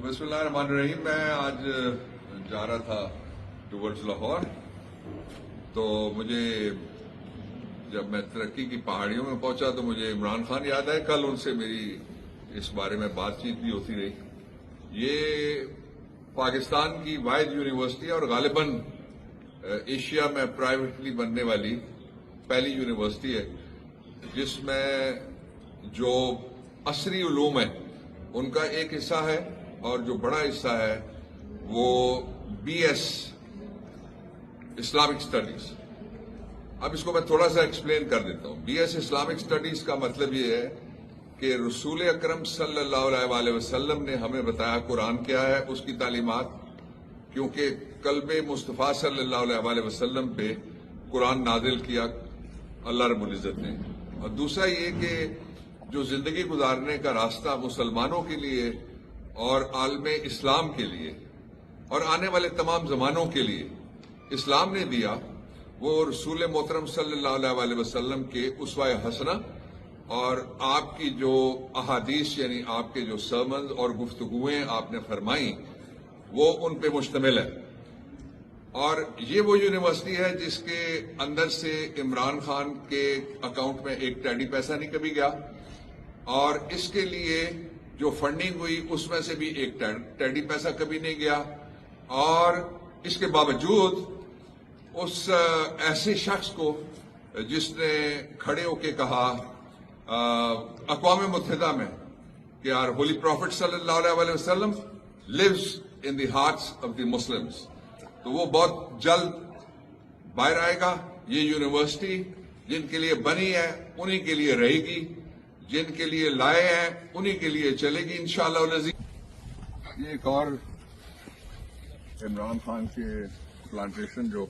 बिस्मिल्लाहिर्रहमानिर्रहीम। मैं आज जा रहा था टुवर्ड्स लाहौर, तो मुझे जब मैं तरक्की की पहाड़ियों में पहुंचा तो मुझे इमरान खान याद आए। कल उनसे मेरी इस बारे में बातचीत भी होती रही। ये पाकिस्तान की वाहिद यूनिवर्सिटी और गालिबन एशिया में प्राइवेटली बनने वाली पहली यूनिवर्सिटी है जिसमें जो असरी उलूम है उनका एक हिस्सा है और जो बड़ा हिस्सा है वो BS इस्लामिक स्टडीज। अब इसको मैं थोड़ा सा एक्सप्लेन कर देता हूँ। BS इस्लामिक स्टडीज का मतलब ये है कि रसूल अकरम सल्लल्लाहु अलैहि वसल्लम ने हमें बताया कुरान क्या है, उसकी तालीमात, क्योंकि कल्बे मुस्तफ़ा सल्लल्लाहु अलैहि वसल्लम पे कुरान नाजिल किया अल्लाह रब्बुल इज़्ज़त ने। और दूसरा ये कि जो जिंदगी गुजारने का रास्ता मुसलमानों के लिए और आलमे इस्लाम के लिए और आने वाले तमाम जमानों के लिए इस्लाम ने दिया, वो रसूल मोहतरम सल्लल्लाहु अलैहि वसल्लम के उसवा हसना और आपकी जो अहादीस यानी आपके जो सरमन और गुफ्तगुएं आपने फरमाई वो उन पे मुश्तमिल है। और ये वो यूनिवर्सिटी है जिसके अंदर से इमरान खान के अकाउंट में एक टैडी पैसा नहीं कभी गया, और इसके लिए जो फंडिंग हुई उसमें से भी एक टैडी पैसा कभी नहीं गया। और इसके बावजूद उस ऐसे शख्स को जिसने खड़े होके कहा अक़वाम मुत्तहिदा में कि यार होली प्रॉफिट सल्लल्लाहु अलैहि वसल्लम lives in the hearts of the Muslims, तो वो बहुत जल्द बाहर आएगा। ये यूनिवर्सिटी जिनके लिए बनी है उन्हीं के लिए रहेगी, जिनके लिए लाए हैं उन्हीं के लिए चलेगी इंशाअल्लाह नज़ीर। ये एक और इमरान खान के प्लांटेशन जो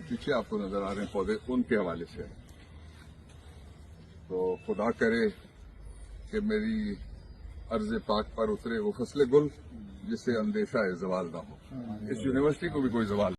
पीछे आपको नजर आ रहे हैं पौधे, उनके हवाले से है। तो खुदा करे कि मेरी अर्ज़ पाक पर उतरे वो फसले गुल जिससे अंदेशा है ज़वाल ना हो। इस यूनिवर्सिटी को भी कोई ज़वाल